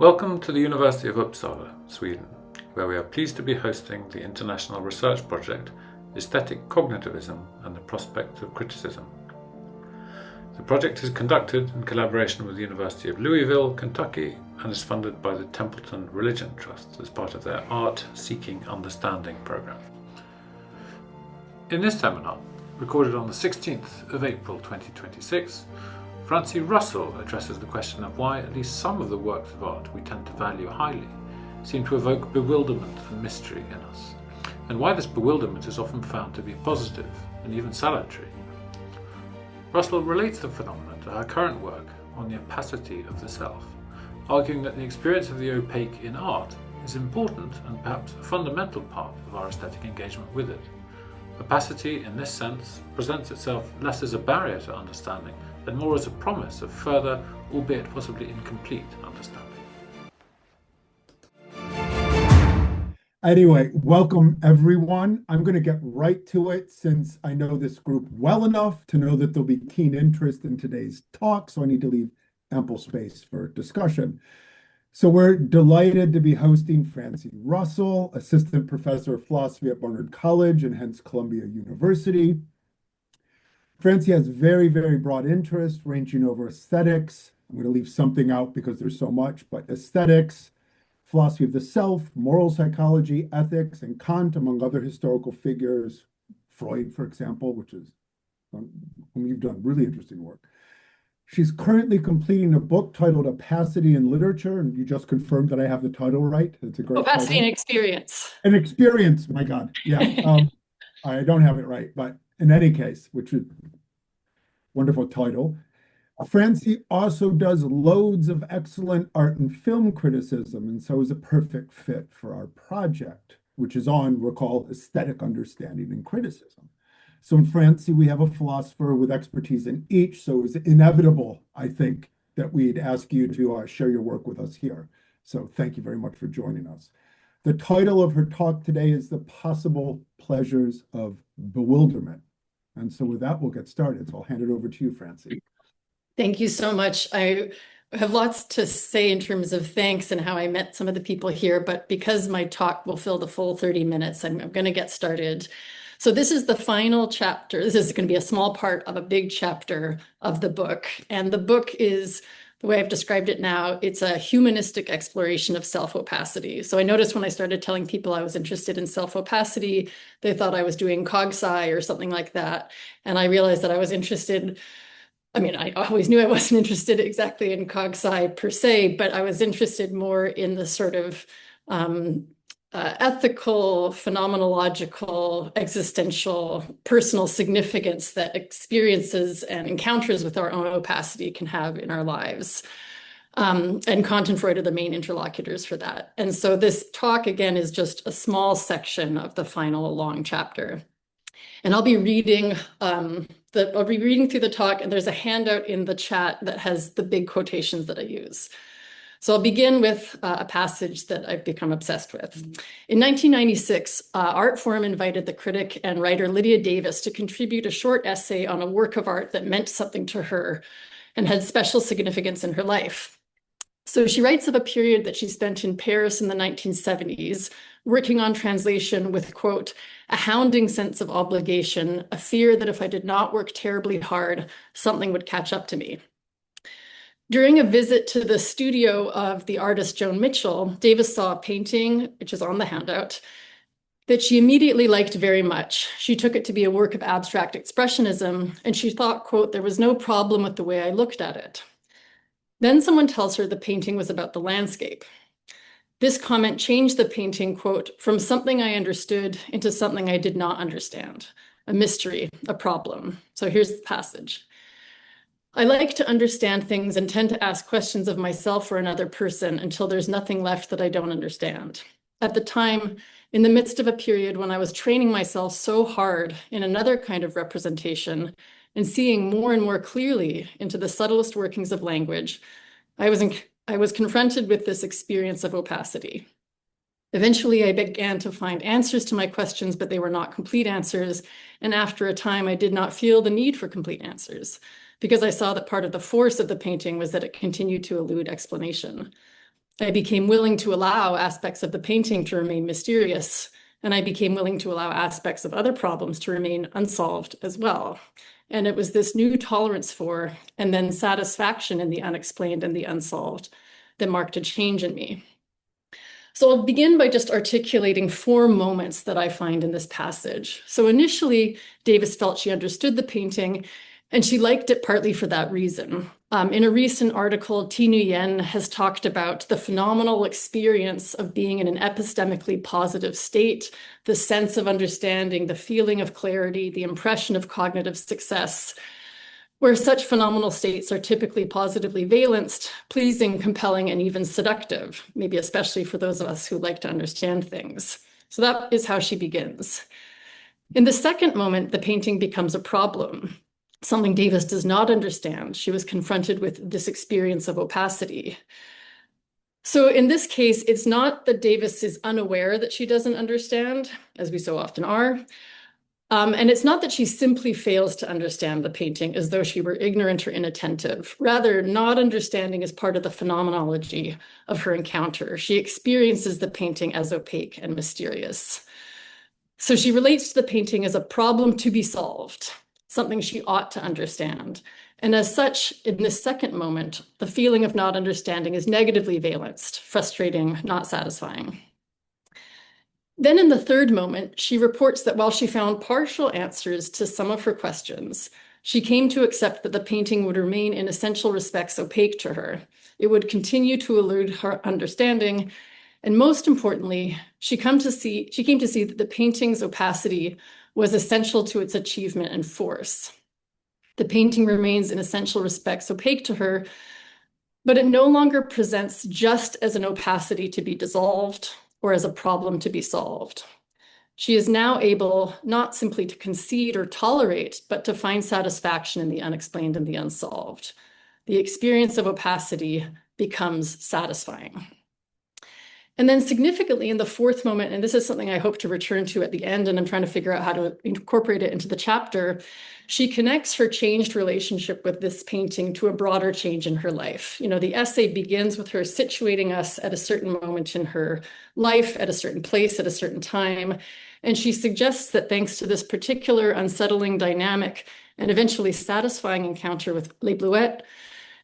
Welcome to the University of Uppsala, Sweden, where we are pleased to be hosting the international research project Aesthetic Cognitivism and the Prospect of Criticism. The project is conducted in collaboration with the University of Louisville, Kentucky, and is funded by the Templeton Religion Trust as part of their Art Seeking Understanding program. In this seminar, recorded on the 16th of April 2026, Francey addresses the question of why at least some of the works of art we tend to value highly seem to evoke bewilderment and mystery in us, and why this bewilderment is often found to be positive and even salutary. Russell relates the phenomenon to her current work on the opacity of the self, arguing that the experience of the opaque in art is important and perhaps a fundamental part of our aesthetic engagement with it. Opacity, in this sense, presents itself less as a barrier to understanding than more as a promise of further, albeit possibly incomplete, understanding. Anyway, welcome everyone. I'm going to get right to it since I know this group well enough to know that there'll be keen interest in today's talk, so I need to leave ample space for discussion. So we're delighted to be hosting Francey Russell, Assistant Professor of Philosophy at Barnard College and hence Columbia University. Francey has very, very broad interests ranging over aesthetics. I'm going to leave something out because there's so much, but aesthetics, philosophy of the self, moral psychology, ethics, and Kant, among other historical figures, Freud, for example, which is whom you've done really interesting work. She's currently completing a book titled Opacity in Literature, and you just confirmed that I have the title right. It's a great Opacity title. and Experience. An Experience, my God. Yeah, I don't have it right, but in any case, which is a wonderful title. Francey also does loads of excellent art and film criticism, and so is a perfect fit for our project, which is on, recall, aesthetic understanding and criticism. So in Francey, we have a philosopher with expertise in each, so it's inevitable, I think, that we'd ask you to share your work with us here. So thank you very much for joining us. The title of her talk today is The Possible Pleasures of Bewilderment. And so with that, we'll get started. So I'll hand it over to you, Francey. Thank you so much. I have lots to say in terms of thanks and how I met some of the people here, but because my talk will fill the full 30 minutes, I'm going to get started. So this is the final chapter. This is going to be a small part of a big chapter of the book. And the book is, the way I've described it now, it's a humanistic exploration of self-opacity. So I noticed when I started telling people I was interested in self-opacity, they thought I was doing cog-sci or something like that. And I realized that I was interested, I always knew I wasn't interested exactly in cog-sci per se, but I was interested more in the sort of ethical, phenomenological, existential, personal significance that experiences and encounters with our own opacity can have in our lives. And Kant and Freud are the main interlocutors for that. And so this talk, again, is just a small section of the final long chapter. And I'll be reading through the talk, and there's a handout in the chat that has the big quotations that I use. So I'll begin with a passage that I've become obsessed with. In 1996, Artforum invited the critic and writer Lydia Davis to contribute a short essay on a work of art that meant something to her and had special significance in her life. So she writes of a period that she spent in Paris in the 1970s, working on translation with, quote, a hounding sense of obligation, a fear that if I did not work terribly hard, something would catch up to me. During a visit to the studio of the artist Joan Mitchell, Davis saw a painting, which is on the handout, that she immediately liked very much. She took it to be a work of abstract expressionism, and she thought, quote, there was no problem with the way I looked at it. Then someone tells her the painting was about the landscape. This comment changed the painting, quote, from something I understood into something I did not understand, a mystery, a problem. So here's the passage. I like to understand things and tend to ask questions of myself or another person until there's nothing left that I don't understand. At the time, in the midst of a period when I was training myself so hard in another kind of representation and seeing more and more clearly into the subtlest workings of language, I was confronted with this experience of opacity. Eventually, I began to find answers to my questions, but they were not complete answers. And after a time, I did not feel the need for complete answers, because I saw that part of the force of the painting was that it continued to elude explanation. I became willing to allow aspects of the painting to remain mysterious, and I became willing to allow aspects of other problems to remain unsolved as well. And it was this new tolerance for, and then satisfaction in the unexplained and the unsolved, that marked a change in me. So I'll begin by just articulating 4 moments that I find in this passage. So initially, Davis felt she understood the painting, and she liked it partly for that reason. In a recent article, Thi Nguyen has talked about the phenomenal experience of being in an epistemically positive state, the sense of understanding, the feeling of clarity, the impression of cognitive success, where such phenomenal states are typically positively valenced, pleasing, compelling, and even seductive, maybe especially for those of us who like to understand things. So that is how she begins. In the second moment, the painting becomes a problem, something Davis does not understand. She was confronted with this experience of opacity. So in this case, it's not that Davis is unaware that she doesn't understand, as we so often are. And it's not that she simply fails to understand the painting as though she were ignorant or inattentive. Rather, not understanding is part of the phenomenology of her encounter. She experiences the painting as opaque and mysterious. So she relates to the painting as a problem to be solved, something she ought to understand. And as such, in this second moment, the feeling of not understanding is negatively valenced, frustrating, not satisfying. Then in the third moment, she reports that while she found partial answers to some of her questions, she came to accept that the painting would remain in essential respects opaque to her. It would continue to elude her understanding. And most importantly, she came to see that the painting's opacity was essential to its achievement and force. The painting remains in essential respects opaque to her, but it no longer presents just as an opacity to be dissolved or as a problem to be solved. She is now able not simply to concede or tolerate, but to find satisfaction in the unexplained and the unsolved. The experience of opacity becomes satisfying. And then significantly in the fourth moment, and this is something I hope to return to at the end, and I'm trying to figure out how to incorporate it into the chapter, she connects her changed relationship with this painting to a broader change in her life. You know, the essay begins with her situating us at a certain moment in her life, at a certain place, at a certain time. And she suggests that thanks to this particular unsettling dynamic and eventually satisfying encounter with Les Bluettes,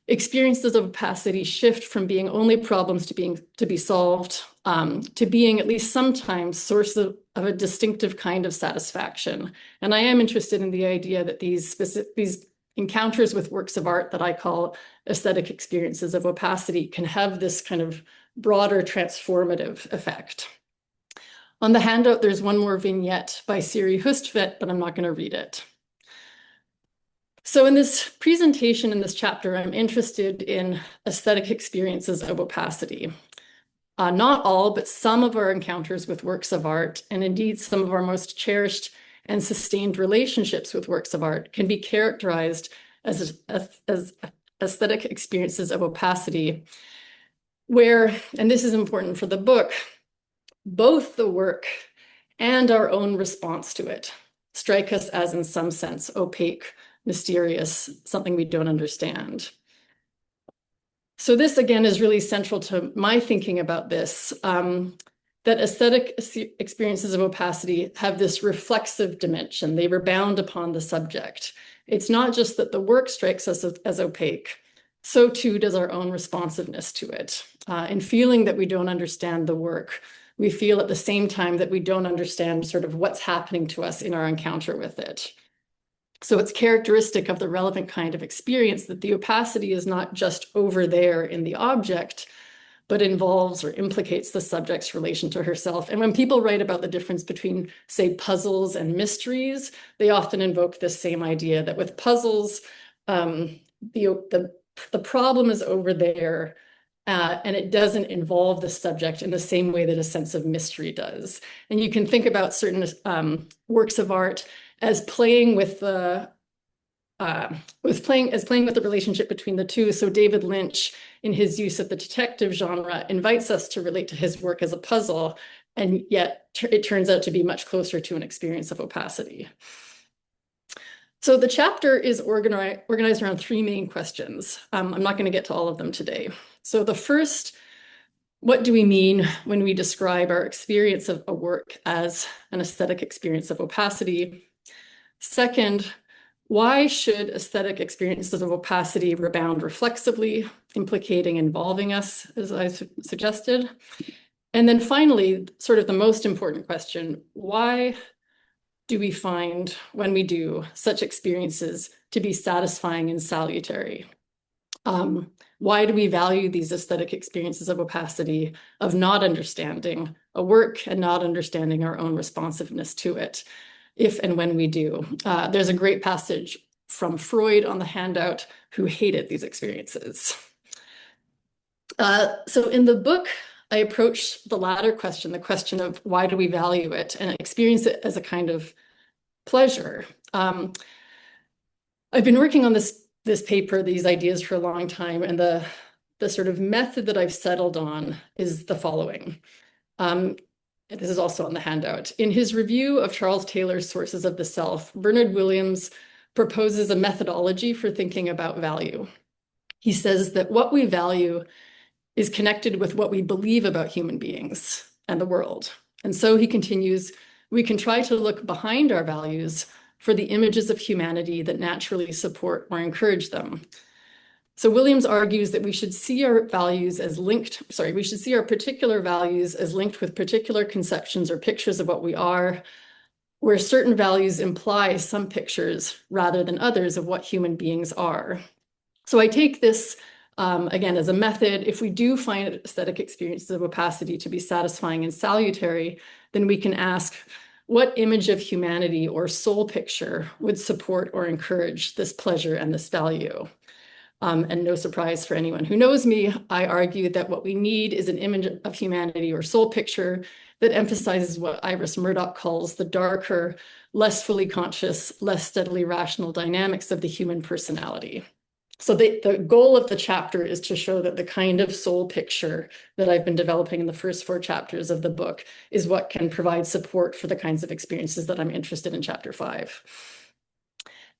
experiences of opacity shift from being only problems to be solved, to being at least sometimes source of a distinctive kind of satisfaction. And I am interested in the idea that these encounters with works of art that I call aesthetic experiences of opacity can have this kind of broader transformative effect. On the handout, there's one more vignette by Siri Hustvedt, but I'm not going to read it. So in this presentation, in this chapter, I'm interested in aesthetic experiences of opacity. Not all, but some of our encounters with works of art, and indeed some of our most cherished and sustained relationships with works of art, can be characterized as aesthetic experiences of opacity, where, and this is important for the book, both the work and our own response to it strike us as, in some sense, opaque, mysterious, something we don't understand. So this, again, is really central to my thinking about this, that aesthetic experiences of opacity have this reflexive dimension. They rebound upon the subject. It's not just that the work strikes us as opaque, so too does our own responsiveness to it. In feeling that we don't understand the work, we feel at the same time that we don't understand sort of what's happening to us in our encounter with it. So it's characteristic of the relevant kind of experience that the opacity is not just over there in the object, but involves or implicates the subject's relation to herself. And when people write about the difference between, say, puzzles and mysteries, they often invoke this same idea that with puzzles, the problem is over there, and it doesn't involve the subject in the same way that a sense of mystery does. And you can think about certain works of art as playing with the relationship between the two. So David Lynch, in his use of the detective genre, invites us to relate to his work as a puzzle, and yet it turns out to be much closer to an experience of opacity. So the chapter is organized around 3 main questions. I'm not going to get to all of them today. So the first what do we mean when we describe our experience of a work as an aesthetic experience of opacity? Second, why should aesthetic experiences of opacity rebound reflexively, implicating involving us, as I suggested? And then finally, sort of the most important question, why do we find, when we do, such experiences to be satisfying and salutary? Why do we value these aesthetic experiences of opacity, of not understanding a work and not understanding our own responsiveness to it, if and when we do? There's a great passage from Freud on the handout, who hated these experiences. So in the book, I approach the latter question, the question of why do we value it and experience it as a kind of pleasure. I've been working on this paper, these ideas, for a long time, and the sort of method that I've settled on is the following. This is also on the handout. In his review of Charles Taylor's Sources of the Self, Bernard Williams proposes a methodology for thinking about value. He says that what we value is connected with what we believe about human beings and the world. And so he continues, we can try to look behind our values for the images of humanity that naturally support or encourage them. So Williams argues that we should see our values as linked, we should see our particular values as linked with particular conceptions or pictures of what we are, where certain values imply some pictures rather than others of what human beings are. So I take this, again, as a method. If we do find aesthetic experiences of opacity to be satisfying and salutary, then we can ask, what image of humanity or soul picture would support or encourage this pleasure and this value? And no surprise for anyone who knows me, I argue that what we need is an image of humanity or soul picture that emphasizes what Iris Murdoch calls the darker, less fully conscious, less steadily rational dynamics of the human personality. So the goal of the chapter is to show that the kind of soul picture that I've been developing in the first 4 chapters of the book is what can provide support for the kinds of experiences that I'm interested in chapter 5.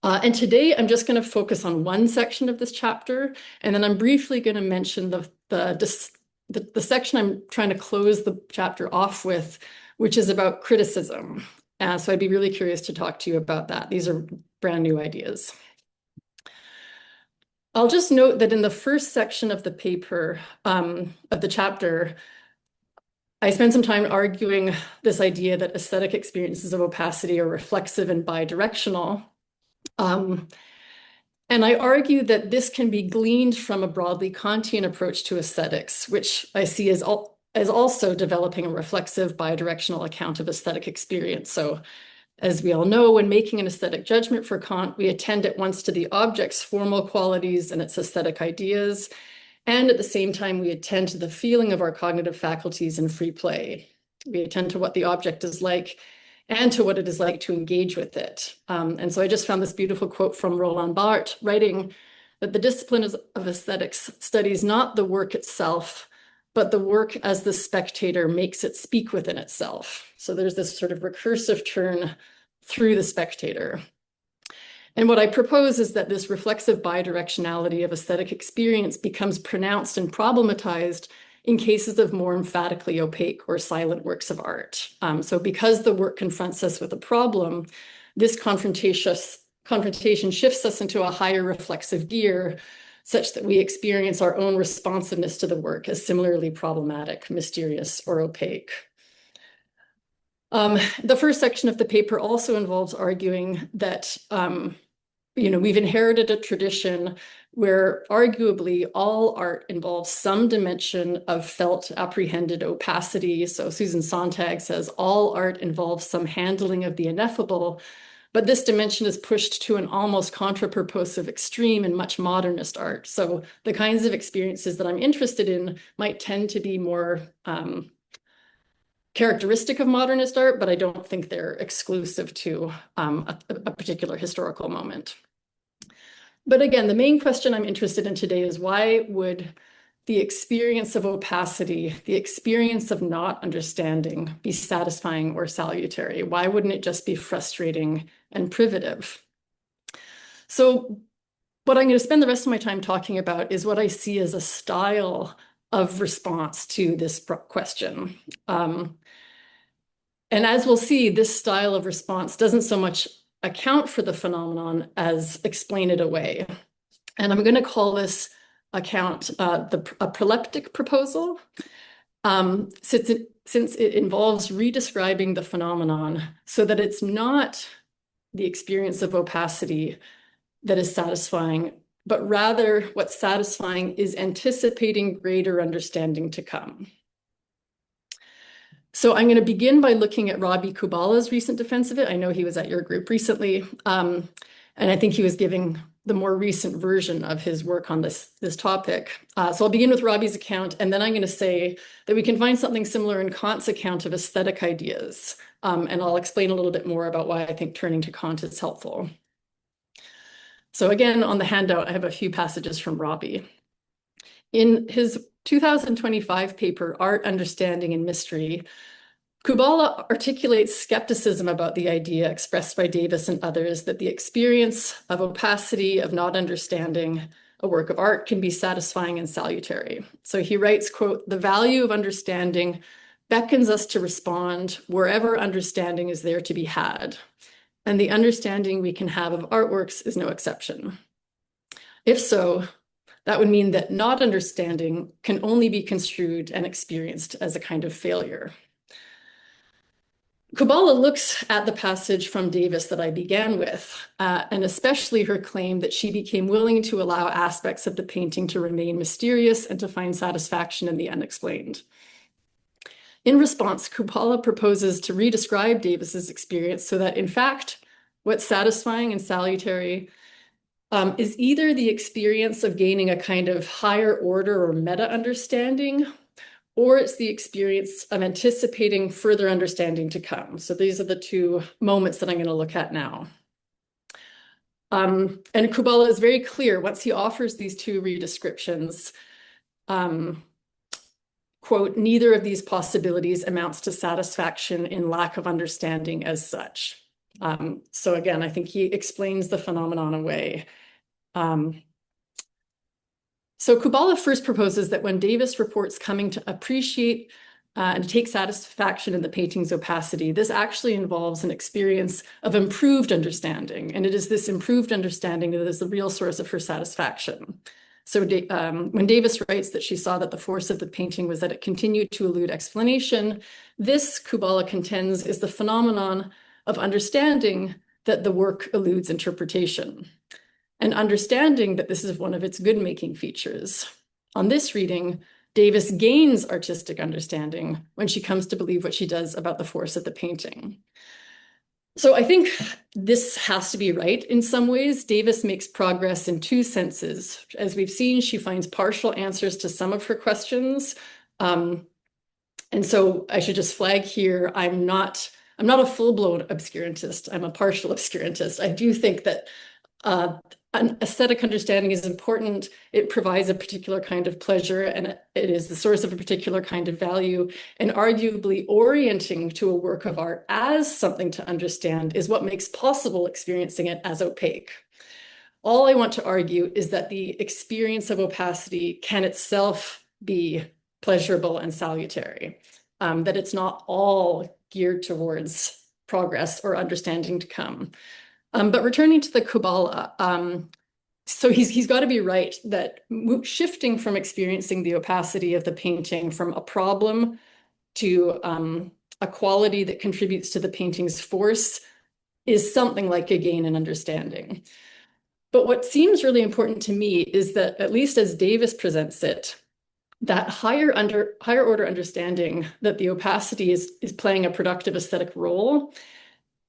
And today I'm just going to focus on one section of this chapter, and then I'm briefly going to mention the section I'm trying to close the chapter off with, which is about criticism. So I'd be really curious to talk to you about that. These are brand new ideas. I'll just note that in the first section of the paper, of the chapter, I spent some time arguing this idea that aesthetic experiences of opacity are reflexive and bidirectional. And I argue that this can be gleaned from a broadly Kantian approach to aesthetics, which I see as also developing a reflexive bidirectional account of aesthetic experience. So as we all know, when making an aesthetic judgment for Kant, we attend at once to the object's formal qualities and its aesthetic ideas, and at the same time, we attend to the feeling of our cognitive faculties in free play. We attend to what the object is like and to what it is like to engage with it. And so I just found this beautiful quote from Roland Barthes, writing that the discipline of aesthetics studies not the work itself, but the work as the spectator makes it speak within itself. So there's this sort of recursive turn through the spectator. And what I propose is that this reflexive bidirectionality of aesthetic experience becomes pronounced and problematized in cases of more emphatically opaque or silent works of art. So because the work confronts us with a problem, this confrontation shifts us into a higher reflexive gear, such that we experience our own responsiveness to the work as similarly problematic, mysterious, or opaque. The first section of the paper also involves arguing that we've inherited a tradition where arguably all art involves some dimension of felt apprehended opacity. So Susan Sontag says all art involves some handling of the ineffable, but this dimension is pushed to an almost contraproposive extreme in much modernist art. So the kinds of experiences that I'm interested in might tend to be more characteristic of modernist art, but I don't think they're exclusive to a particular historical moment. But again, the main question I'm interested in today is why would the experience of opacity, the experience of not understanding, be satisfying or salutary? Why wouldn't it just be frustrating and privative? So what I'm going to spend the rest of my time talking about is what I see as a style of response to this question. And as we'll see, this style of response doesn't so much account for the phenomenon as explain it away. And I'm going to call this account a proleptic proposal, since it involves redescribing the phenomenon so that it's not the experience of opacity that is satisfying, but rather what's satisfying is anticipating greater understanding to come. So I'm going to begin by looking at Robbie Kubala's recent defense of it. I know he was at your group recently, and I think he was giving the more recent version of his work on this topic. So I'll begin with Robbie's account, and then I'm going to say that we can find something similar in Kant's account of aesthetic ideas, and I'll explain a little bit more about why I think turning to Kant is helpful. So again, on the handout, I have a few passages from Robbie. In his 2025 paper, Art, Understanding, and Mystery, Kubala articulates skepticism about the idea expressed by Davis and others that the experience of opacity, of not understanding a work of art can be satisfying and salutary. So he writes, quote, "The value of understanding beckons us to respond wherever understanding is there to be had, and the understanding we can have of artworks is no exception. If so, that would mean that not understanding can only be construed and experienced as a kind of failure." Kubala looks at the passage from Davis that I began with, and especially her claim that she became willing to allow aspects of the painting to remain mysterious and to find satisfaction in the unexplained. In response, Kubala proposes to redescribe Davis's experience so that, in fact, what's satisfying and salutary is either the experience of gaining a kind of higher order or meta understanding, or it's the experience of anticipating further understanding to come. So these are the two moments that I'm going to look at now. And Kubala is very clear once he offers these two redescriptions, quote, "Neither of these possibilities amounts to satisfaction in lack of understanding as such." So again, I think he explains the phenomenon away. So Kubala first proposes that when Davis reports coming to appreciate and take satisfaction in the painting's opacity, this actually involves an experience of improved understanding. And it is this improved understanding that is the real source of her satisfaction. So when Davis writes that she saw that the force of the painting was that it continued to elude explanation, this, Kubala contends, is the phenomenon of understanding that the work eludes interpretation, and understanding that this is one of its good-making features. On this reading, Davis gains artistic understanding when she comes to believe what she does about the force of the painting. So I think this has to be right in some ways. Davis makes progress in two senses. As we've seen, she finds partial answers to some of her questions. And so I should just flag here, I'm not a full-blown obscurantist. I'm a partial obscurantist. I do think that an aesthetic understanding is important. It provides a particular kind of pleasure, and it is the source of a particular kind of value. And arguably orienting to a work of art as something to understand is what makes possible experiencing it as opaque. All I want to argue is that the experience of opacity can itself be pleasurable and salutary, that it's not all geared towards progress or understanding to come. But returning to the Kubala, so he's got to be right that shifting from experiencing the opacity of the painting from a problem to a quality that contributes to the painting's force is something like a gain in understanding. But what seems really important to me is that, at least as Davis presents it, that higher order understanding that the opacity is playing a productive aesthetic role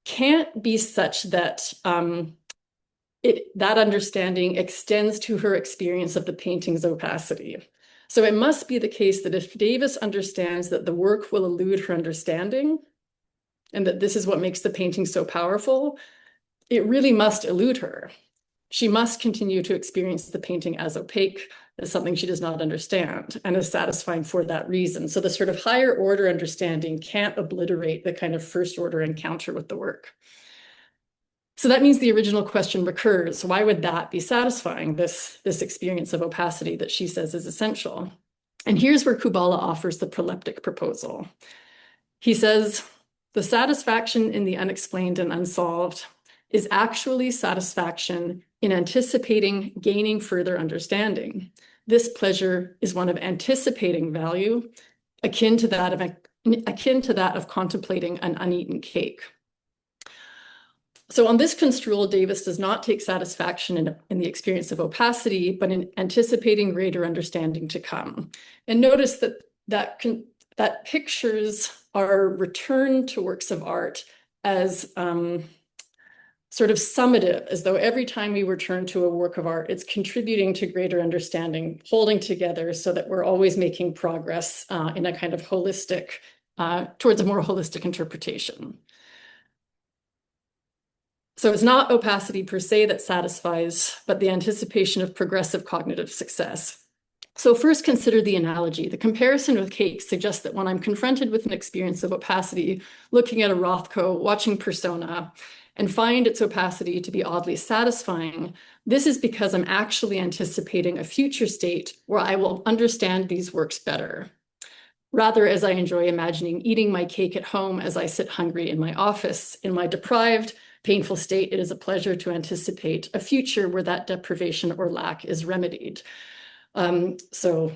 can't be such that that understanding extends to her experience of the painting's opacity. So it must be the case that if Davis understands that the work will elude her understanding, and that this is what makes the painting so powerful, it really must elude her. She must continue to experience the painting as opaque, as something she does not understand, and is satisfying for that reason. So the sort of higher order understanding can't obliterate the kind of first order encounter with the work. So that means the original question recurs. Why would that be satisfying, this experience of opacity that she says is essential? And here's where Kubala offers the proleptic proposal. He says, the satisfaction in the unexplained and unsolved is actually satisfaction in anticipating gaining further understanding. This pleasure is one of anticipating value, akin to that of contemplating an uneaten cake. So on this construal, Davis does not take satisfaction in the experience of opacity, but in anticipating greater understanding to come. And notice that pictures our return to works of art as sort of summative, as though every time we return to a work of art, it's contributing to greater understanding, holding together so that we're always making progress in a kind of holistic, towards a more holistic interpretation. So it's not opacity per se that satisfies, but the anticipation of progressive cognitive success. So first consider the analogy. The comparison with cake suggests that when I'm confronted with an experience of opacity, looking at a Rothko, watching Persona, and find its opacity to be oddly satisfying, this is because I'm actually anticipating a future state where I will understand these works better. Rather, as I enjoy imagining eating my cake at home as I sit hungry in my office, in my deprived, painful state, it is a pleasure to anticipate a future where that deprivation or lack is remedied. So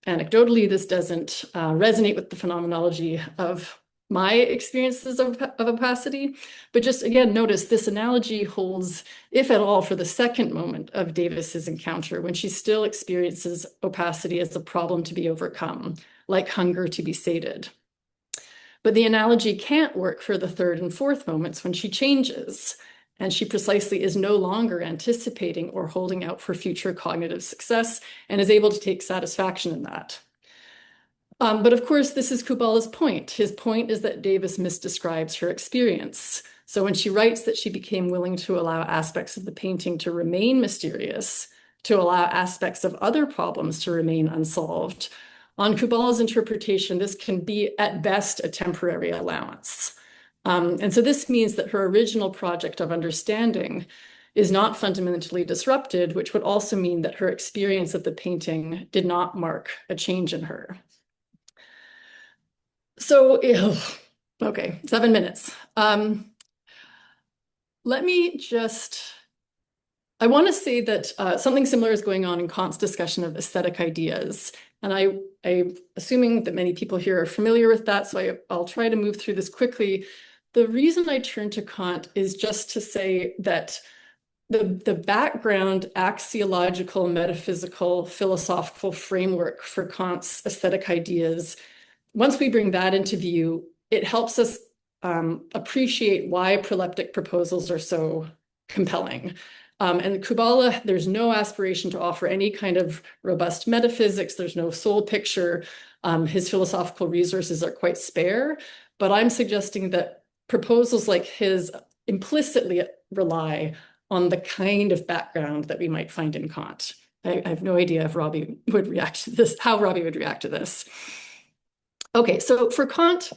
anecdotally, this doesn't resonate with the phenomenology of my experiences of opacity, but just again, notice this analogy holds, if at all, for the second moment of Davis's encounter, when she still experiences opacity as a problem to be overcome, like hunger to be sated. But the analogy can't work for the third and fourth moments when she changes, and she precisely is no longer anticipating or holding out for future cognitive success and is able to take satisfaction in that. But of course, this is Kubala's point. His point is that Davis misdescribes her experience. So when she writes that she became willing to allow aspects of the painting to remain mysterious, to allow aspects of other problems to remain unsolved, on Kubala's interpretation, this can be at best a temporary allowance. And so this means that her original project of understanding is not fundamentally disrupted, which would also mean that her experience of the painting did not mark a change in her. So, okay, 7 minutes. Let me just, I want to say that something similar is going on in Kant's discussion of aesthetic ideas. And I'm assuming that many people here are familiar with that, so I'll try to move through this quickly. The reason I turn to Kant is just to say that the background axiological, metaphysical, philosophical framework for Kant's aesthetic ideas, once we bring that into view, it helps us appreciate why proleptic proposals are so compelling. And Kubala, there's no aspiration to offer any kind of robust metaphysics. There's no soul picture. His philosophical resources are quite spare, but I'm suggesting that proposals like his implicitly rely on the kind of background that we might find in Kant. I have no idea if Robbie would react to this, how Robbie would react to this. Okay, so for Kant,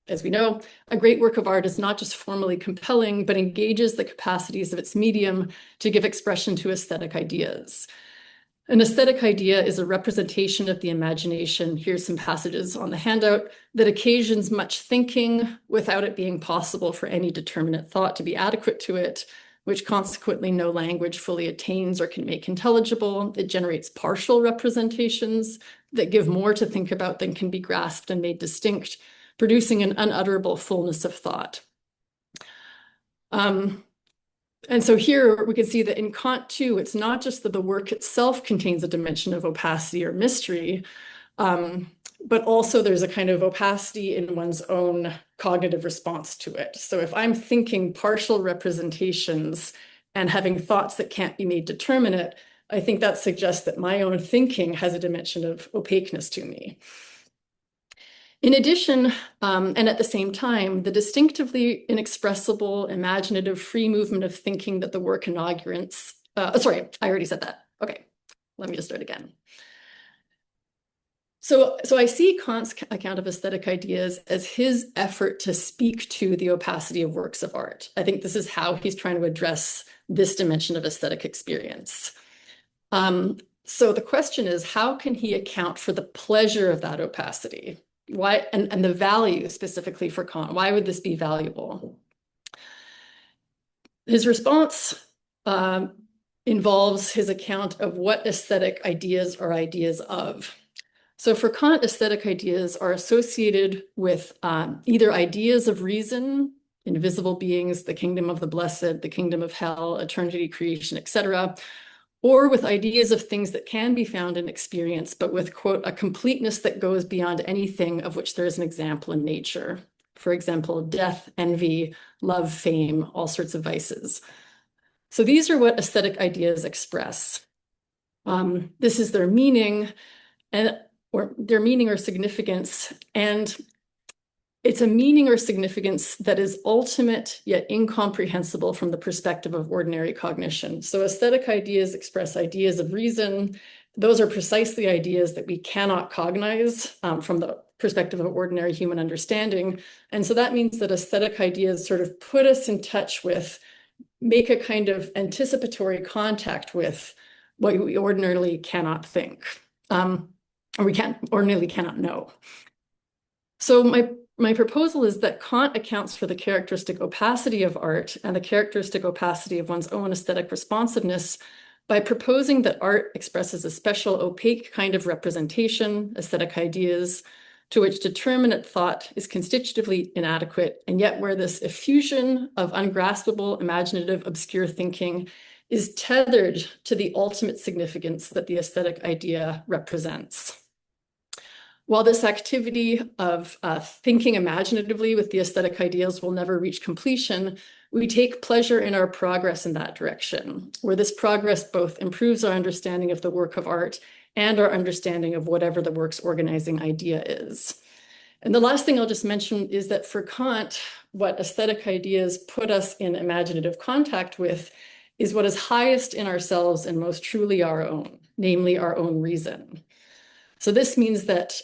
as we know, a great work of art is not just formally compelling, but engages the capacities of its medium to give expression to aesthetic ideas. An aesthetic idea is a representation of the imagination. Here's some passages on the handout that occasions much thinking without it being possible for any determinate thought to be adequate to it, which consequently no language fully attains or can make intelligible. It generates partial representations that give more to think about than can be grasped and made distinct, producing an unutterable fullness of thought. And so here we can see that in Kant too, it's not just that the work itself contains a dimension of opacity or mystery, but also there's a kind of opacity in one's own cognitive response to it. So if I'm thinking partial representations and having thoughts that can't be made determinate, I think that suggests that my own thinking has a dimension of opaqueness to me. In addition, and at the same time, the distinctively inexpressible, imaginative, free movement of thinking that the work inaugurates, sorry, I already said that. Okay, let me just start again. So I see Kant's account of aesthetic ideas as his effort to speak to the opacity of works of art. I think this is how he's trying to address this dimension of aesthetic experience. So the question is, how can he account for the pleasure of that opacity? Why, and the value specifically for Kant? Why would this be valuable? His response involves his account of what aesthetic ideas are ideas of. So for Kant, aesthetic ideas are associated with either ideas of reason, invisible beings, the kingdom of the blessed, the kingdom of hell, eternity, creation, etc., or with ideas of things that can be found in experience, but with, quote, a completeness that goes beyond anything of which there is an example in nature. For example, death, envy, love, fame, all sorts of vices. So these are what aesthetic ideas express. This is their meaning, or their meaning or significance, and it's a meaning or significance that is ultimate yet incomprehensible from the perspective of ordinary cognition. So aesthetic ideas express ideas of reason. Those are precisely ideas that we cannot cognize from the perspective of ordinary human understanding. And so that means that aesthetic ideas sort of put us in touch with, make a kind of anticipatory contact with what we ordinarily cannot think, or we ordinarily cannot know. So my proposal is that Kant accounts for the characteristic opacity of art and the characteristic opacity of one's own aesthetic responsiveness by proposing that art expresses a special opaque kind of representation, aesthetic ideas, to which determinate thought is constitutively inadequate, and yet where this effusion of ungraspable, imaginative, obscure thinking is tethered to the ultimate significance that the aesthetic idea represents. While this activity of thinking imaginatively with the aesthetic ideals will never reach completion, we take pleasure in our progress in that direction, where this progress both improves our understanding of the work of art and our understanding of whatever the work's organizing idea is. And the last thing I'll just mention is that for Kant, what aesthetic ideas put us in imaginative contact with is what is highest in ourselves and most truly our own, namely our own reason. So this means that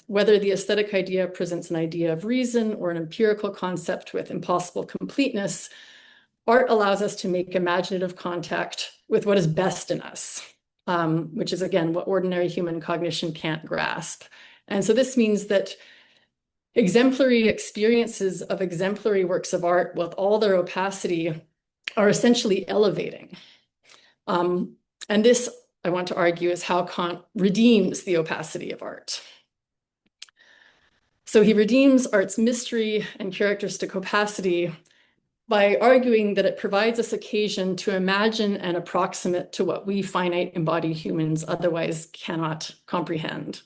whether the aesthetic idea presents an idea of reason or an empirical concept with impossible completeness, art allows us to make imaginative contact with what is best in us, which is, again, what ordinary human cognition can't grasp. And so this means that exemplary experiences of exemplary works of art with all their opacity are essentially elevating. And this, I want to argue, is how Kant redeems the opacity of art. So he redeems art's mystery and characteristic opacity by arguing that it provides us occasion to imagine and approximate to what we finite embodied humans otherwise cannot comprehend.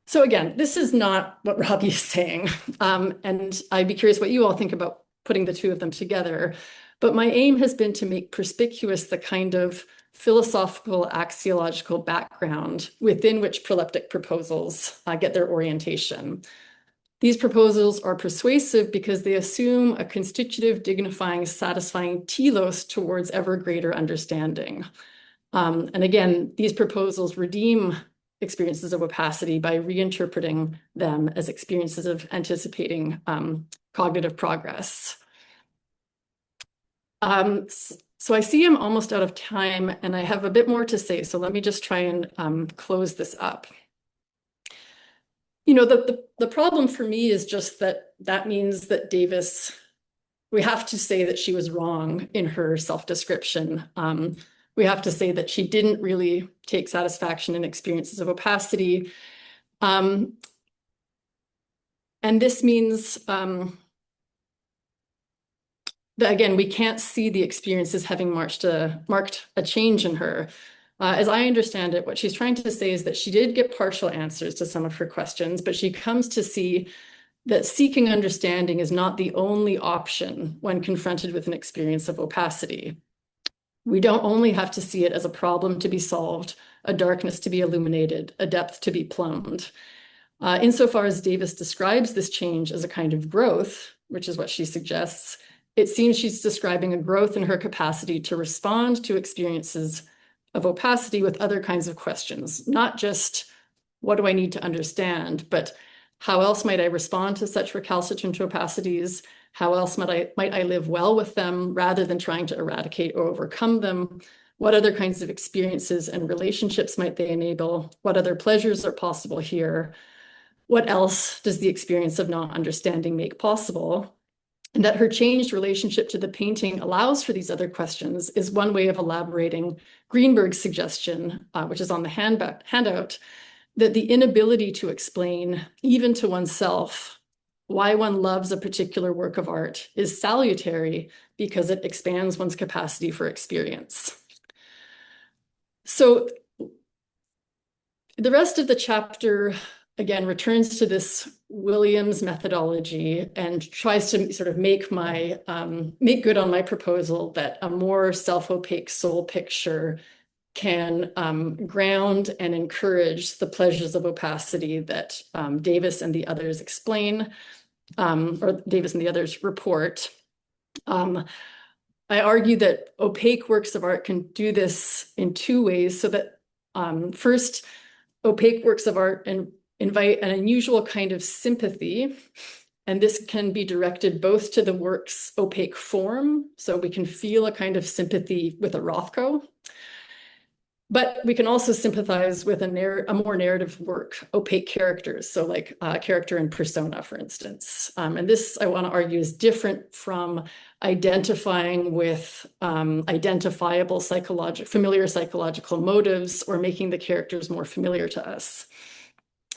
So again, this is not what Robbie is saying, and I'd be curious what you all think about putting the two of them together. But my aim has been to make perspicuous the kind of philosophical axiological background within which proleptic proposals get their orientation. These proposals are persuasive because they assume a constitutive, dignifying, satisfying telos towards ever greater understanding. And again, these proposals redeem experiences of opacity by reinterpreting them as experiences of anticipating cognitive progress. So I see I'm almost out of time and I have a bit more to say, so let me just try and close this up. You know, the problem for me is just that means that Davis, we have to say that she was wrong in her self-description. We have to say that she didn't really take satisfaction in experiences of opacity. And this means that, again, we can't see the experiences having marked a change in her. As I understand it, what she's trying to say is that she did get partial answers to some of her questions, but she comes to see that seeking understanding is not the only option when confronted with an experience of opacity. We don't only have to see it as a problem to be solved, a darkness to be illuminated, a depth to be plumbed. Insofar as Davis describes this change as a kind of growth, which is what she suggests, it seems she's describing a growth in her capacity to respond to experiences of opacity with other kinds of questions, not just what do I need to understand, but how else might I respond to such recalcitrant opacities? How else might I live well with them rather than trying to eradicate or overcome them? What other kinds of experiences and relationships might they enable? What other pleasures are possible here? What else does the experience of not understanding make possible? And that her changed relationship to the painting allows for these other questions is one way of elaborating Greenberg's suggestion, which is on the handout, that the inability to explain, even to oneself, why one loves a particular work of art is salutary because it expands one's capacity for experience. So the rest of the chapter, again, returns to this Williams methodology and tries to sort of make good on my proposal that a more self-opaque soul picture can ground and encourage the pleasures of opacity that Davis and the others explain, or Davis and the others report. I argue that opaque works of art can do this in two ways, so that first, opaque works of art invite an unusual kind of sympathy, and this can be directed both to the work's opaque form, so we can feel a kind of sympathy with a Rothko, but we can also sympathize with a more narrative work, opaque characters, so like character and persona, for instance. And this, I want to argue, is different from identifying with identifiable familiar psychological motives or making the characters more familiar to us.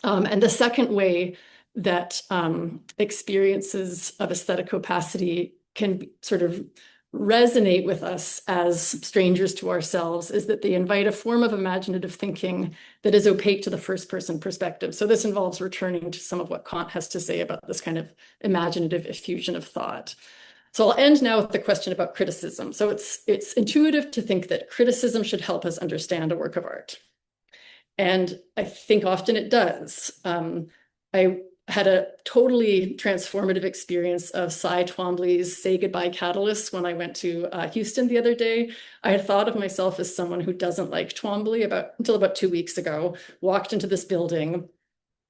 And the second way that experiences of aesthetic opacity can sort of resonate with us as strangers to ourselves is that they invite a form of imaginative thinking that is opaque to the first person perspective. So this involves returning to some of what Kant has to say about this kind of imaginative effusion of thought. So I'll end now with the question about criticism. So it's intuitive to think that criticism should help us understand a work of art. And I think often it does. I had a totally transformative experience of Cy Twombly's Say Goodbye Catalyst when I went to Houston the other day. I had thought of myself as someone who doesn't like Twombly until about 2 weeks ago, walked into this building,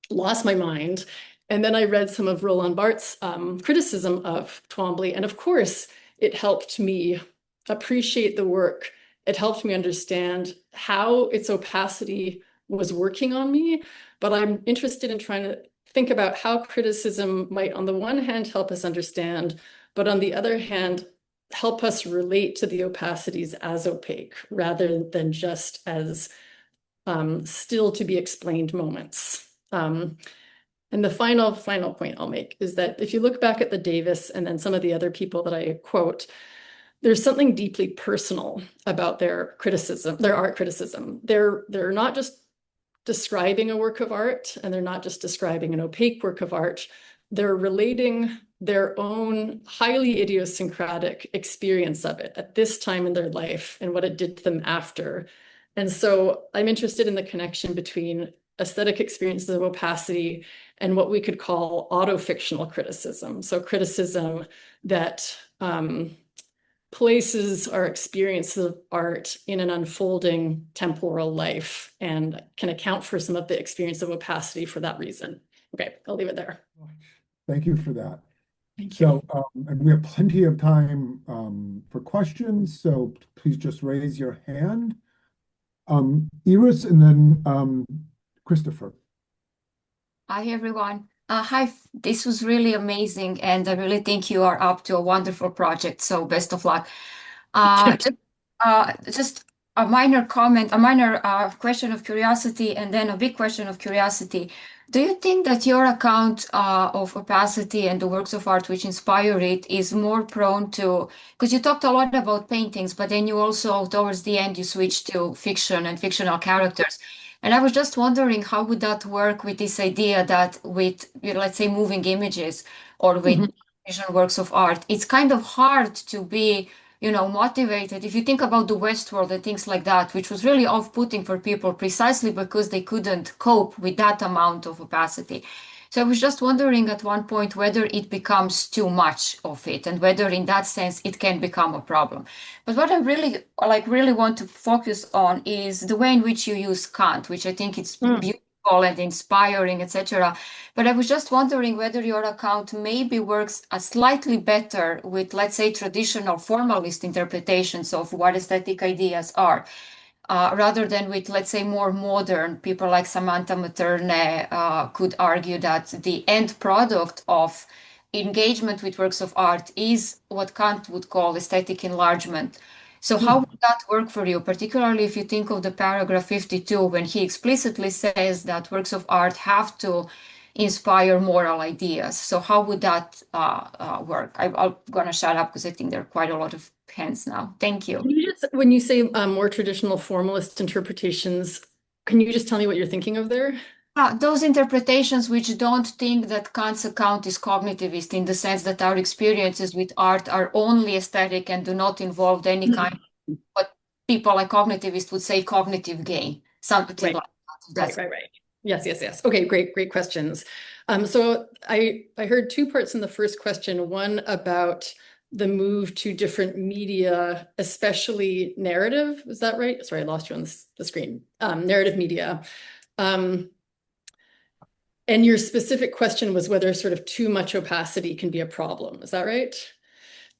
lost my mind. And then I read some of Roland Barthes' criticism of Twombly. And of course, it helped me appreciate the work. It helped me understand how its opacity was working on me. But I'm interested in trying to think about how criticism might, on the one hand, help us understand, but on the other hand, help us relate to the opacities as opaque, rather than just as still to be explained moments. And the final point I'll make is that if you look back at the Davis and then some of the other people that I quote, there's something deeply personal about their criticism, their art criticism. They're not just describing a work of art, and they're not just describing an opaque work of art. They're relating their own highly idiosyncratic experience of it at this time in their life and what it did to them after. And so I'm interested in the connection between aesthetic experiences of opacity and what we could call autofictional criticism. So criticism that places our experience of art in an unfolding temporal life and can account for some of the experience of opacity for that reason. Okay, I'll leave it there. Thank you for that. Thank you. So, and we have plenty of time for questions, so please just raise your hand. Iris and then Christopher. Hi, everyone. Hi, this was really amazing, and I really think you are up to a wonderful project, so best of luck. Just a minor comment, a minor question of curiosity, and then a big question of curiosity. Do you think that your account of opacity and the works of art which inspire it is more prone to, because you talked a lot about paintings, but then you also, towards the end, you switched to fiction and fictional characters. And I was just wondering, how would that work with this idea that with, let's say, moving images or with visual works of art, it's kind of hard to be, motivated. If you think about the Westworld and things like that, which was really off-putting for people precisely because they couldn't cope with that amount of opacity. So I was just wondering at one point whether it becomes too much of it and whether in that sense it can become a problem. But what I really want to focus on is the way in which you use Kant, which I think it's beautiful and inspiring, etc. But I was just wondering whether your account maybe works a slightly better with, let's say, traditional formalist interpretations of what aesthetic ideas are, rather than with, let's say, more modern people like Samantha Materne could argue that the end product of engagement with works of art is what Kant would call aesthetic enlargement. So how would that work for you, particularly if you think of the paragraph 52, when he explicitly says that works of art have to inspire moral ideas? So how would that work? I'm going to shut up because I think there are quite a lot of hands now. Thank you. When you say more traditional formalist interpretations, can you just tell me what you're thinking of there? Those interpretations which don't think that Kant's account is cognitivist, in the sense that our experiences with art are only aesthetic and do not involve any kind of what people like cognitivists would say cognitive gain, something like that. Right. Yes. Okay, great questions. So I heard two parts in the first question. One about the move to different media, especially narrative. Is that right? Sorry, I lost you on the screen. Narrative media. And your specific question was whether sort of too much opacity can be a problem. Is that right?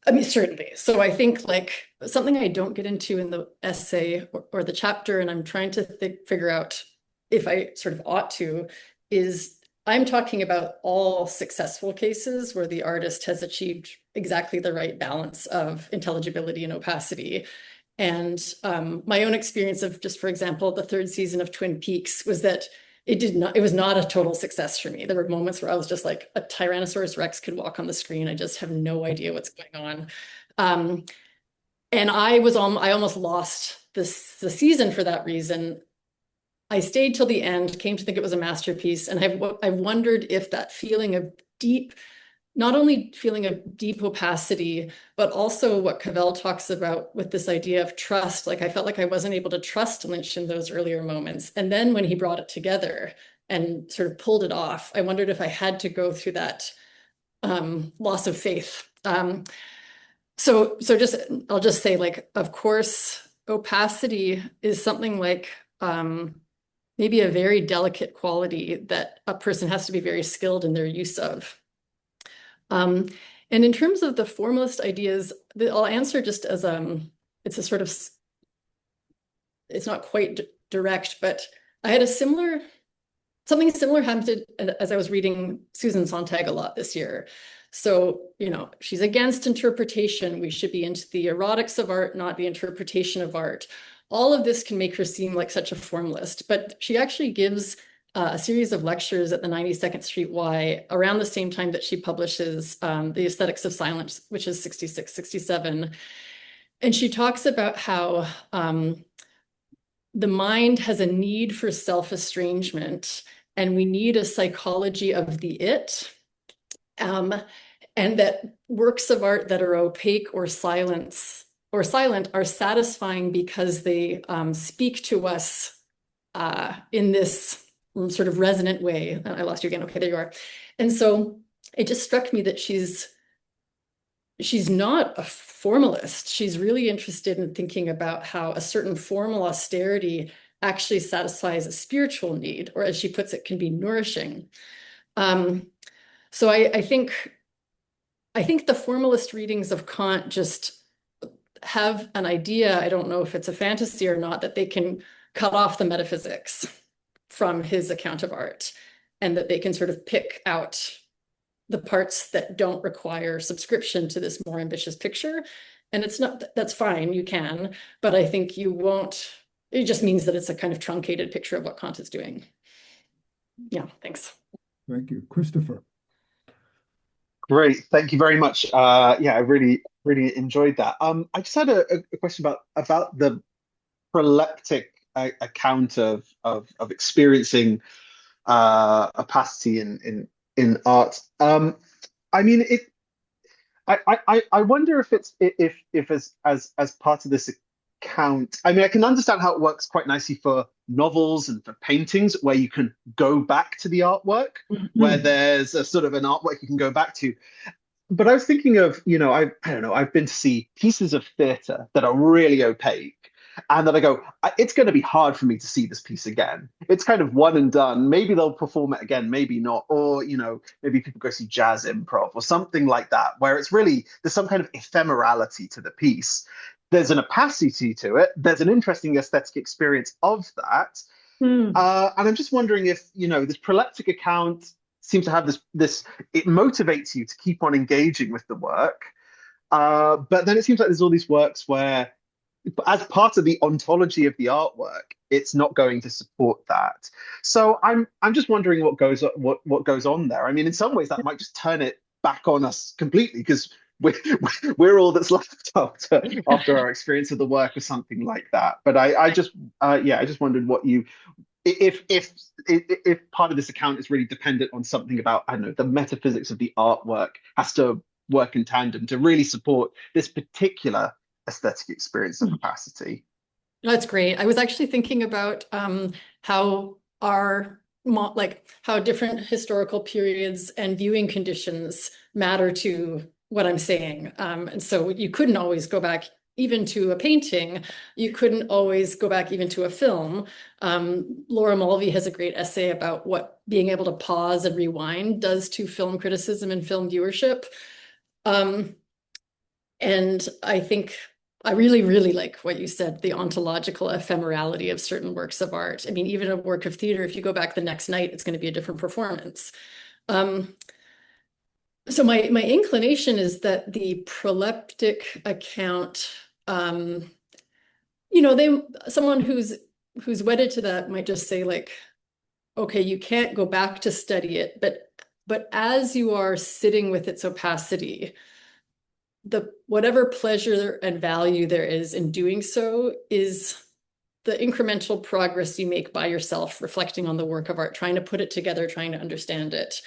I mean, certainly. So I think like something I don't get into in the essay or the chapter, and I'm trying to figure out if I sort of ought to, is I'm talking about all successful cases where the artist has achieved exactly the right balance of intelligibility and opacity. And my own experience of just, for example, the third season of Twin Peaks was that it was not a total success for me. There were moments where I was just like, a Tyrannosaurus Rex could walk on the screen. I just have no idea what's going on. And I almost lost the season for that reason. I stayed till the end, came to think it was a masterpiece. And I've wondered if that feeling of not only feeling of deep opacity, but also what Cavell talks about with this idea of trust. Like I felt like I wasn't able to trust Lynch in those earlier moments. And then when he brought it together and sort of pulled it off, I wondered if I had to go through that loss of faith. So I'll just say, like, of course, opacity is something like maybe a very delicate quality that a person has to be very skilled in their use of. And in terms of the formalist ideas, I'll answer just as it's a sort of, it's not quite direct, but I had something similar happened as I was reading Susan Sontag a lot this year. So, she's against interpretation. We should be into the erotics of art, not the interpretation of art. All of this can make her seem like such a formalist, but she actually gives a series of lectures at the 92nd Street Y around the same time that she publishes The Aesthetics of Silence, which is 66, 67. And she talks about how the mind has a need for self-estrangement, and we need a psychology of the it, and that works of art that are opaque or silent are satisfying because they speak to us in this sort of resonant way. I lost you again. Okay, there you are. And so it just struck me that she's not a formalist. She's really interested in thinking about how a certain formal austerity actually satisfies a spiritual need, or as she puts it, can be nourishing. So I think the formalist readings of Kant just have an idea, I don't know if it's a fantasy or not, that they can cut off the metaphysics from his account of art, and that they can sort of pick out the parts that don't require subscription to this more ambitious picture. And that's fine, you can, but I think you won't, it just means that it's a kind of truncated picture of what Kant is doing. Yeah, thanks. Thank you. Christopher. Great, thank you very much. Yeah, I really enjoyed that. I just had a question about the proleptic account of experiencing opacity in art. I mean, I wonder if it's if as part of this account. I mean, I can understand how it works quite nicely for novels and for paintings, where you can go back to the artwork, where there's a sort of an artwork you can go back to. But I was thinking of, I don't know, I've been to see pieces of theatre that are really opaque. and then I go, it's going to be hard for me to see this piece again. It's kind of one and done. Maybe they'll perform it again, maybe not. Or, maybe people go see jazz improv or something like that, where it's really, there's some kind of ephemerality to the piece. There's an opacity to it. There's an interesting aesthetic experience of that. And I'm just wondering if, this proleptic account seems to have this, it motivates you to keep on engaging with the work. But then it seems like there's all these works where, as part of the ontology of the artwork, it's not going to support that. So I'm just wondering what goes on there. I mean, in some ways that might just turn it back on us completely, because we're all that's left after our experience of the work or something like that. But I just wondered what you, if part of this account is really dependent on something about, I don't know, the metaphysics of the artwork has to work in tandem to really support this particular aesthetic experience of opacity. That's great. I was actually thinking about how how different historical periods and viewing conditions matter to what I'm saying. And so you couldn't always go back even to a painting. You couldn't always go back even to a film. Laura Mulvey has a great essay about what being able to pause and rewind does to film criticism and film viewership. And I think I really, really like what you said, the ontological ephemerality of certain works of art. I mean, even a work of theater, if you go back the next night, it's going to be a different performance. So my inclination is that the proleptic account, someone who's wedded to that might just say like, okay, you can't go back to study it, but as you are sitting with its opacity, whatever pleasure and value there is in doing so is the incremental progress you make by yourself, reflecting on the work of art, trying to put it together, trying to understand it.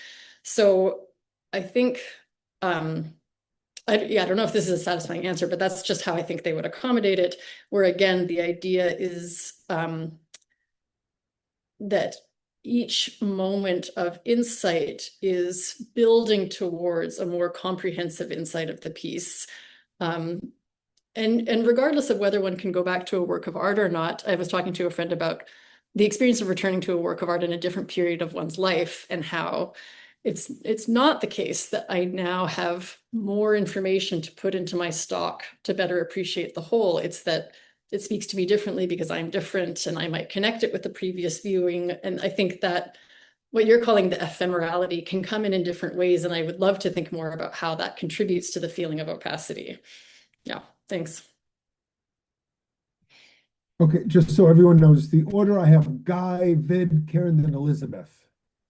So I think, I don't know if this is a satisfying answer, but that's just how I think they would accommodate it. Where again, the idea is that each moment of insight is building towards a more comprehensive insight of the piece. And regardless of whether one can go back to a work of art or not, I was talking to a friend about the experience of returning to a work of art in a different period of one's life, and how it's not the case that I now have more information to put into my stock to better appreciate the whole. It's that it speaks to me differently because I'm different, and I might connect it with the previous viewing. And I think that what you're calling the ephemerality can come in different ways. And I would love to think more about how that contributes to the feeling of opacity. Yeah, thanks. Okay, just so everyone knows the order, I have Guy, Vid, Karen, then Elizabeth.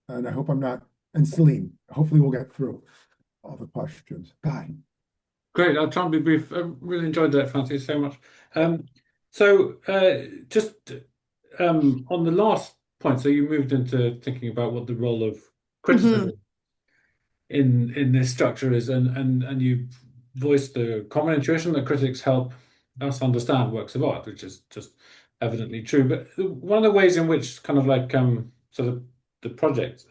And I hope I'm not, and Celine. Hopefully we'll get through all the questions. Guy. Great, I'll try and be brief. I really enjoyed that, Francey, so much. Just on the last point, so you moved into thinking about what the role of criticism in this structure is, and you voiced the common intuition that critics help us understand works of art, which is just evidently true. But one of the ways in which kind of like the project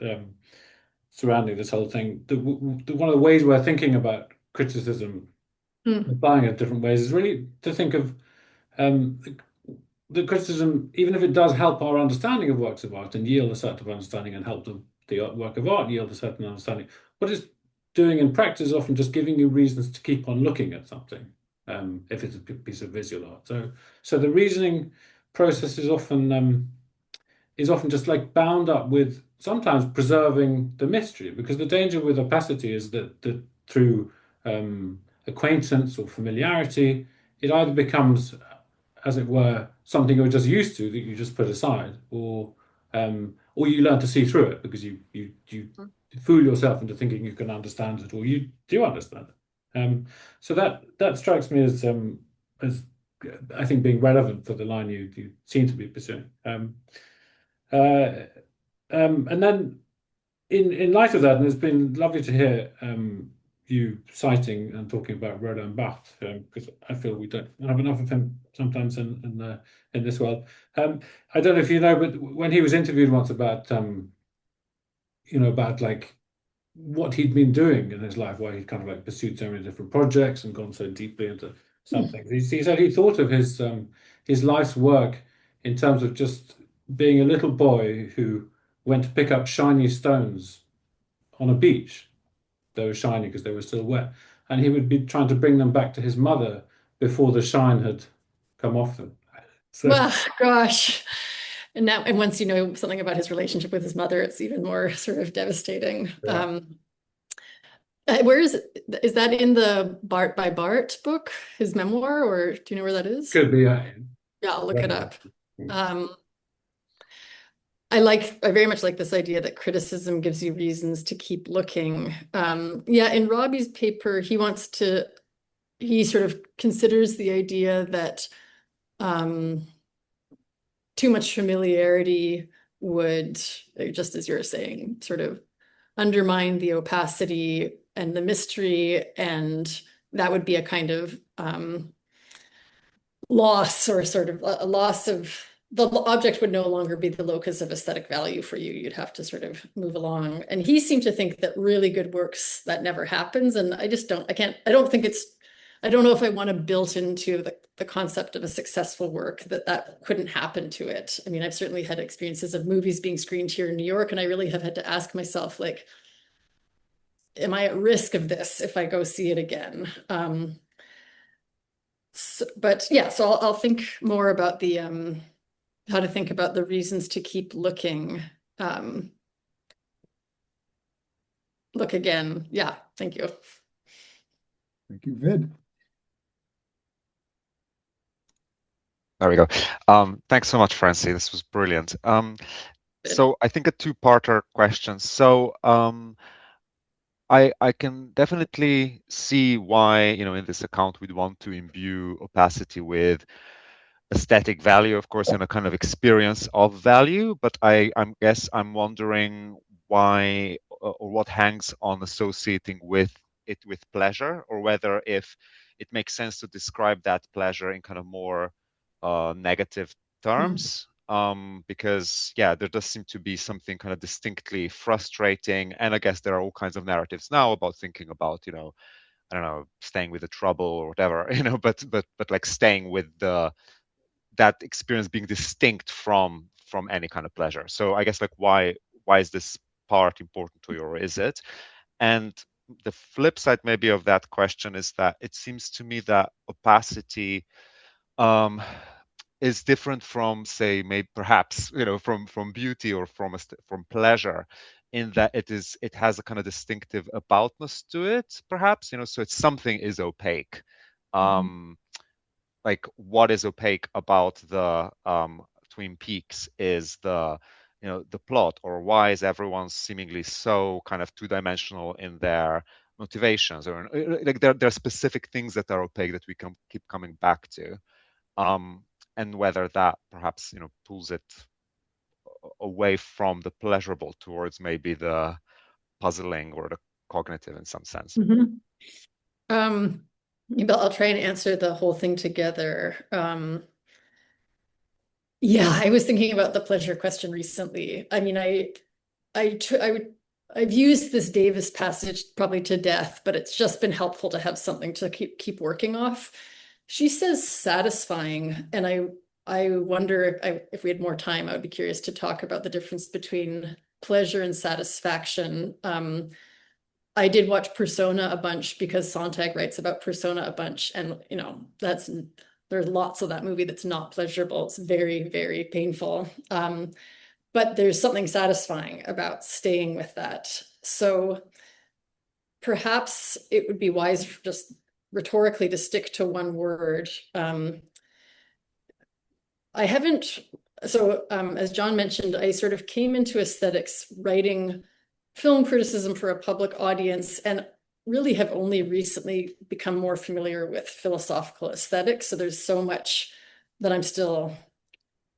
surrounding this whole thing, one of the ways we're thinking about criticism, applying it different ways, is really to think of the criticism, even if it does help our understanding of works of art and yield a certain understanding and help the work of art yield a certain understanding, what it's doing in practice is often just giving you reasons to keep on looking at something, if it's a piece of visual art. So the reasoning process is often just like bound up with sometimes preserving the mystery, because the danger with opacity is that through acquaintance or familiarity, it either becomes, as it were, something you're just used to that you just put aside, or you learn to see through it because you fool yourself into thinking you can understand it, or you do understand it. So that strikes me as I think being relevant for the line you seem to be pursuing. And then in light of that, and it's been lovely to hear you citing and talking about Roland Barthes, because I feel we don't have enough of him sometimes in this world. I don't know if you know, but when he was interviewed once about about like what he'd been doing in his life, why he'd kind of like pursued so many different projects and gone so deeply into some things. He said he thought of his his life's work in terms of just being a little boy who went to pick up shiny stones on a beach. They were shiny because they were still wet. And he would be trying to bring them back to his mother before the shine had come off them. So, Well, gosh. And once you know something about his relationship with his mother, it's even more sort of devastating. yeah. Where is that in the Bart by Bart book, his memoir, or do you know where that is? Could be. Yeah, I'll look it up. I very much like this idea that criticism gives you reasons to keep looking. Yeah, in Robbie's paper, he sort of considers the idea that too much familiarity would, just as you're saying, sort of undermine the opacity and the mystery, and that would be a kind of loss, or sort of a loss of the object would no longer be the locus of aesthetic value for you. You'd have to sort of move along. And he seemed to think that really good works, that never happens. And I don't know if I want to build into the concept of a successful work that couldn't happen to it. I mean, I've certainly had experiences of movies being screened here in New York, and I really have had to ask myself, like, am I at risk of this if I go see it again? But yeah, so I'll think more about the how to think about the reasons to keep looking. Look again. Yeah, thank you. Thank you, Vid. There we go. Thanks so much, Francey. This was brilliant. So I think a two-parter question. So I can definitely see why, in this account we'd want to imbue opacity with aesthetic value, of course, and a kind of experience of value. But I guess I'm wondering why or what hangs on associating with it with pleasure, or whether if it makes sense to describe that pleasure in kind of more negative terms. Because there does seem to be something kind of distinctly frustrating, and I guess there are all kinds of narratives now about thinking about, I don't know, staying with the trouble or whatever, but like staying with that experience being distinct from any kind of pleasure. So I guess, like, why is this part important to you, or is it? And the flip side maybe of that question is that it seems to me that opacity is different from, say, maybe perhaps from beauty or from pleasure, in that it has a kind of distinctive aboutness to it, perhaps, so it's something is opaque. Like, what is opaque about the Twin Peaks is the plot, or why is everyone seemingly so kind of two-dimensional in their motivations, or like there are specific things that are opaque that we can keep coming back to. And whether that perhaps pulls it away from the pleasurable towards maybe the puzzling or the cognitive in some sense. Maybe I'll try and answer the whole thing together. Yeah, I was thinking about the pleasure question recently. I mean, I've used this Davis passage probably to death, but it's just been helpful to have something to keep working off. She says satisfying, and I wonder if we had more time, I would be curious to talk about the difference between pleasure and satisfaction. I did watch Persona a bunch because Sontag writes about Persona a bunch, and there's lots of that movie that's not pleasurable. It's very, very painful. But there's something satisfying about staying with that. So perhaps it would be wise just rhetorically to stick to one word. As John mentioned, I sort of came into aesthetics writing film criticism for a public audience, and really have only recently become more familiar with philosophical aesthetics. So there's so much that I'm still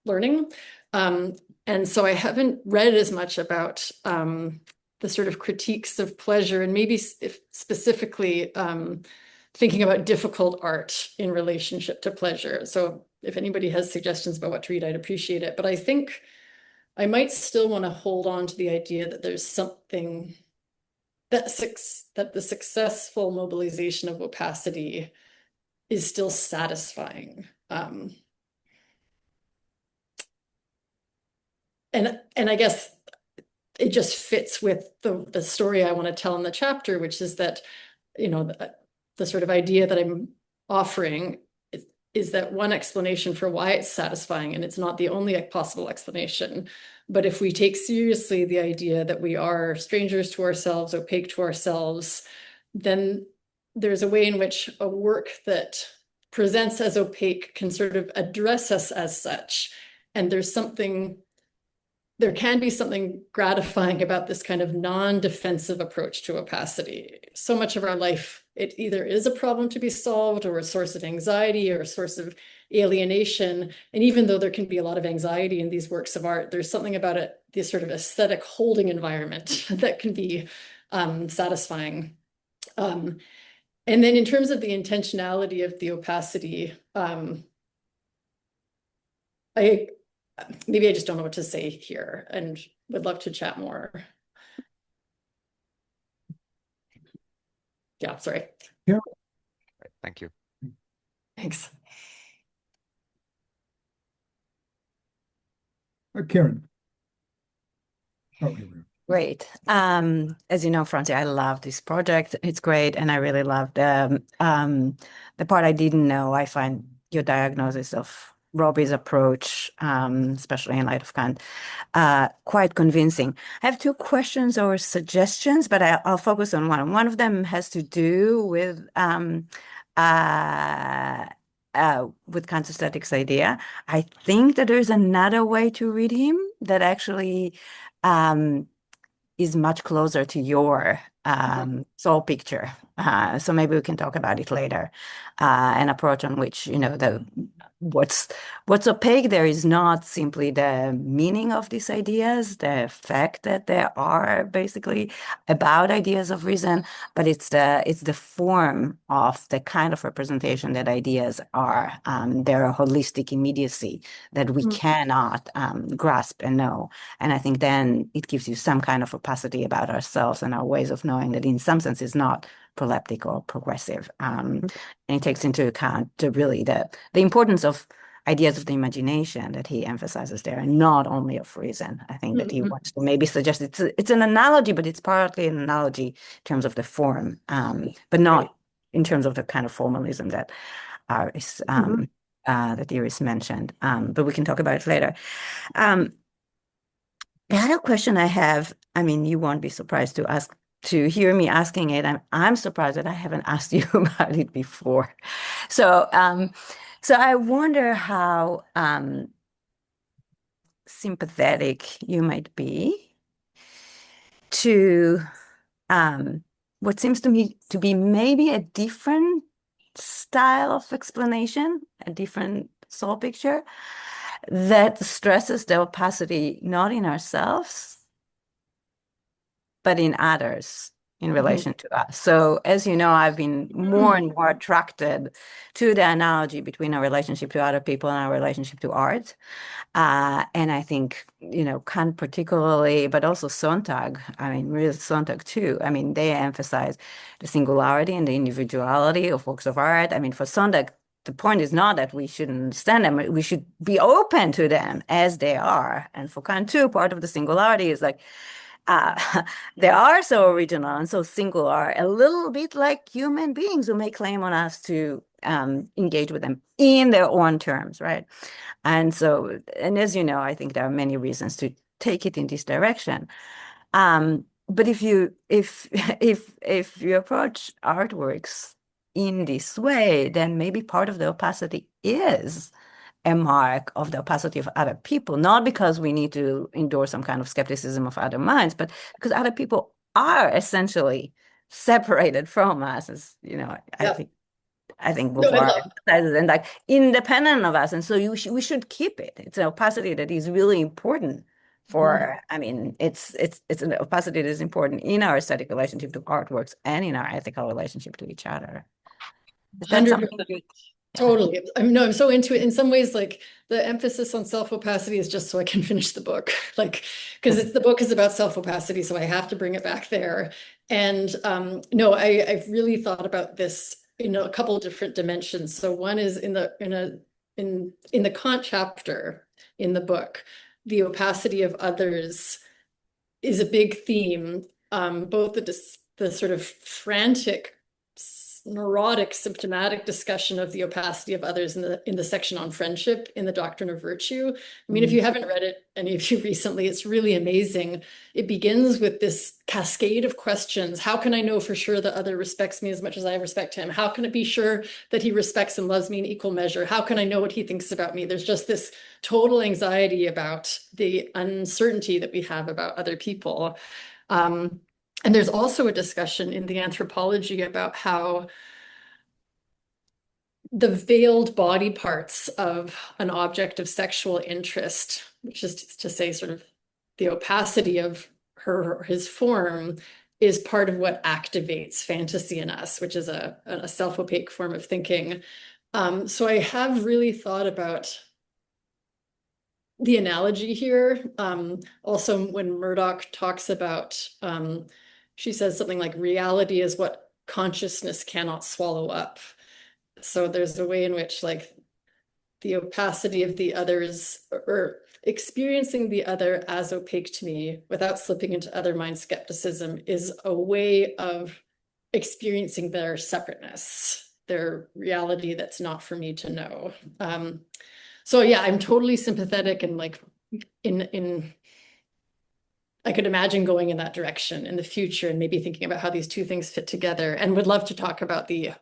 learning. And so I haven't read as much about the sort of critiques of pleasure, and maybe specifically thinking about difficult art in relationship to pleasure. So if anybody has suggestions about what to read, I'd appreciate it. But I think I might still want to hold on to the idea that there's something that the successful mobilization of opacity is still satisfying. and I guess it just fits with the story I want to tell in the chapter, which is that, you know, the sort of idea that I'm offering is that one explanation for why it's satisfying, and it's not the only possible explanation. But if we take seriously the idea that we are strangers to ourselves, opaque to ourselves, then there's a way in which a work that presents as opaque can sort of address us as such. And there can be something gratifying about this kind of non-defensive approach to opacity. So much of our life, it either is a problem to be solved or a source of anxiety or a source of alienation. And even though there can be a lot of anxiety in these works of art, there's something about it, this sort of aesthetic holding environment that can be satisfying. And then in terms of the intentionality of the opacity, maybe I just don't know what to say here and would love to chat more. Yeah, sorry. Yeah. Thank you. Thanks. Karen. Oh, here we go. Great. As you know, Francey, I love this project. It's great, and I really love the part I didn't know. I find your diagnosis of Robbie's approach, especially in light of Kant, quite convincing. I have two questions or suggestions, but I'll focus on one. One of them has to do with Kant's aesthetics idea. I think that there's another way to read him that actually is much closer to your soul picture. So maybe we can talk about it later. An approach on which, you know, what's opaque there is not simply the meaning of these ideas, the fact that they are basically about ideas of reason, but it's the form of the kind of representation that ideas are. They're a holistic immediacy that we cannot grasp and know. And I think then it gives you some kind of opacity about ourselves and our ways of knowing that in some sense is not proleptic or progressive. And it takes into account the importance of ideas of the imagination that he emphasizes there, and not only of reason. I think that he wants to maybe suggest it's an analogy, but it's partly an analogy in terms of the form, but not in terms of the kind of formalism that that Iris mentioned. But we can talk about it later. The other question I have, I mean, you won't be surprised to hear me asking it. I'm surprised that I haven't asked you about it before. So I wonder how sympathetic you might be to what seems to me to be maybe a different style of explanation, a different soul picture that stresses the opacity not in ourselves, but in others in relation to us. So as you know, I've been more and more attracted to the analogy between our relationship to other people and our relationship to art. And I think, you know, Kant particularly, but also Sontag, I mean, really Sontag too. I mean, they emphasize the singularity and the individuality of works of art. I mean, for Sontag, the point is not that we shouldn't understand them. We should be open to them as they are. And for Kant too, part of the singularity is like, they are so original and so singular, a little bit like human beings who may claim on us to engage with them in their own terms, right? And so, and as you know, I think there are many reasons to take it in this direction. But if you approach artworks in this way, then maybe part of the opacity is a mark of the opacity of other people, not because we need to endorse some kind of skepticism of other minds, but because other people are essentially separated from us, as you know, I think Beauvoir emphasizes, and like independent of us, and so we should keep it. It's an opacity that is really important for. I mean, it's an opacity that is important in our aesthetic relationship to artworks and in our ethical relationship to each other. Is that something? Totally. I'm so into it. In some ways, like the emphasis on self-opacity is just so I can finish the book, like, because the book is about self-opacity, so I have to bring it back there. And no, I've really thought about this in a couple of different dimensions. So one is in the Kant chapter in the book. the opacity of others is a big theme. Both the sort of frantic, neurotic, symptomatic discussion of the opacity of others in the section on friendship in the Doctrine of Virtue. I mean, if you haven't read it, any of you recently, it's really amazing. It begins with this cascade of questions. How can I know for sure the other respects me as much as I respect him? How can it be sure that he respects and loves me in equal measure? How can I know what he thinks about me? There's just this total anxiety about the uncertainty that we have about other people. And there's also a discussion in the anthropology about how the veiled body parts of an object of sexual interest, which is to say sort of the opacity of her or his form, is part of what activates fantasy in us, which is a self-opaque form of thinking. So I have really thought about the analogy here. Also, when Murdoch talks about, she says something like, reality is what consciousness cannot swallow up. So there's a way in which like the opacity of the others, or experiencing the other as opaque to me without slipping into other mind skepticism, is a way of experiencing their separateness, their reality that's not for me to know. So yeah, I'm totally sympathetic, and like I could imagine going in that direction in the future and maybe thinking about how these two things fit together, and would love to talk about the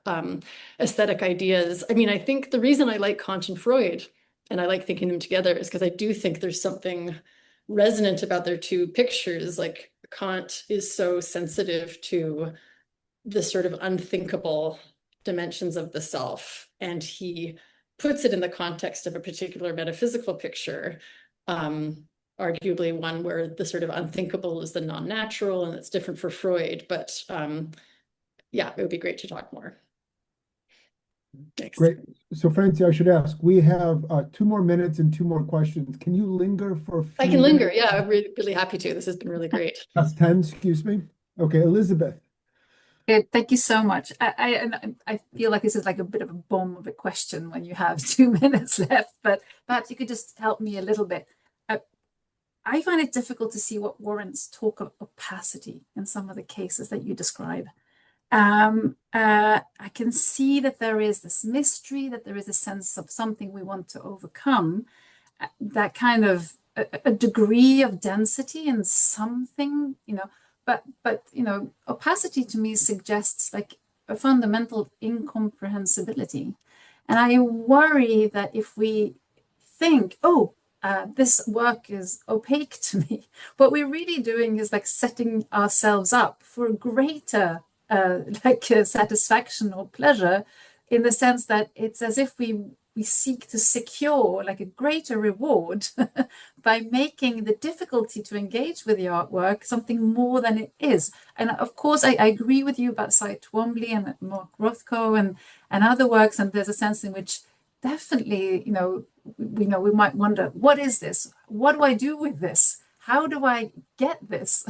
aesthetic ideas. I mean, I think the reason I like Kant and Freud and I like thinking them together is because I do think there's something resonant about their two pictures. Like Kant is so sensitive to the sort of unthinkable dimensions of the self, and he puts it in the context of a particular metaphysical picture. Arguably one where the sort of unthinkable is the non-natural, and it's different for Freud. But yeah, it would be great to talk more. Thanks. Great. So Francey, I should ask, we have 2 more minutes and 2 more questions. Can you linger for a few I can linger. minutes? Yeah, I'm really happy to. This has been really great. That's 10, excuse me. Okay, Elizabeth. Okay, thank you so much. I feel like this is like a bit of a bomb of a question when you have 2 minutes left, but perhaps you could just help me a little bit. I find it difficult to see what warrants talk of opacity in some of the cases that you describe. I can see that there is this mystery, that there is a sense of something we want to overcome, that kind of a degree of density and something, but opacity to me suggests like a fundamental incomprehensibility. And I worry that if we think, this work is opaque to me, what we're really doing is like setting ourselves up for a greater satisfaction or pleasure, in the sense that it's as if we seek to secure like a greater reward by making the difficulty to engage with the artwork something more than it is. And of course, I agree with you about Cy Twombly and Mark Rothko and other works, and there's a sense in which definitely, we might wonder, what is this? What do I do with this? How do I get this?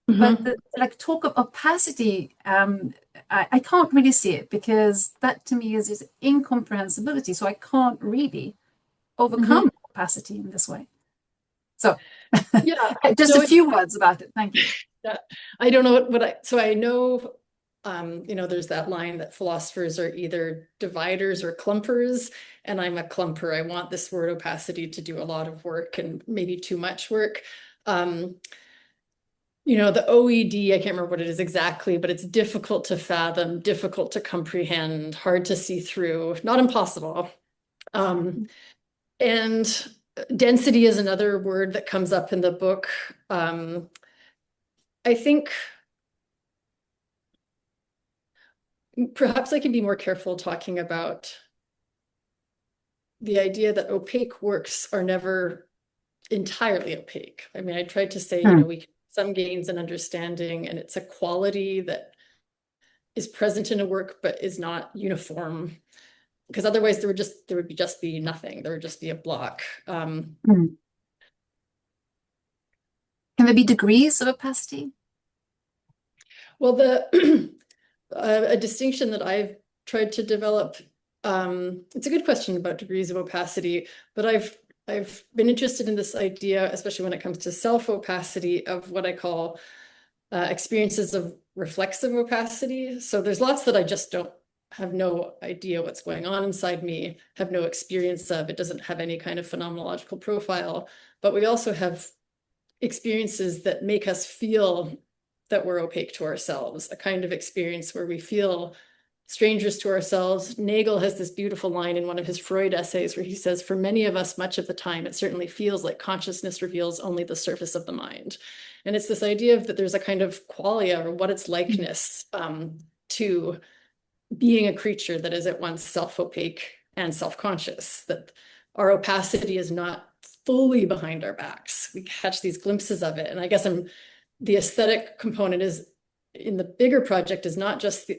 But the talk of opacity, I can't really see it, because that to me is incomprehensibility. So I can't really overcome opacity in this way. So yeah, just a few words about it. Thank you. Yeah, I don't know so I know, there's that line that philosophers are either dividers or clumpers, and I'm a clumper. I want this word opacity to do a lot of work, and maybe too much work. The OED, I can't remember what it is exactly, but it's difficult to fathom, difficult to comprehend, hard to see through, not impossible. And density is another word that comes up in the book. I think perhaps I can be more careful talking about the idea that opaque works are never entirely opaque. I mean, I tried to say, we can some gains in understanding, and it's a quality that is present in a work but is not uniform, because otherwise there would just be nothing. There would just be a block. Can there be degrees of opacity? Well, a distinction that I've tried to develop, it's a good question about degrees of opacity, but I've I've been interested in this idea, especially when it comes to self-opacity, of what I call experiences of reflexive opacity. So there's lots that I just don't have no idea what's going on inside me, have no experience of. It doesn't have any kind of phenomenological profile. But we also have experiences that make us feel that we're opaque to ourselves, a kind of experience where we feel strangers to ourselves. Nagel has this beautiful line in one of his Freud essays where he says, for many of us, much of the time, it certainly feels like consciousness reveals only the surface of the mind. And it's this idea of that there's a kind of qualia, or what its likeness to being a creature that is at once self-opaque and self-conscious, that our opacity is not fully behind our backs. We catch these glimpses of it. And I guess the aesthetic component is, in the bigger project, is not just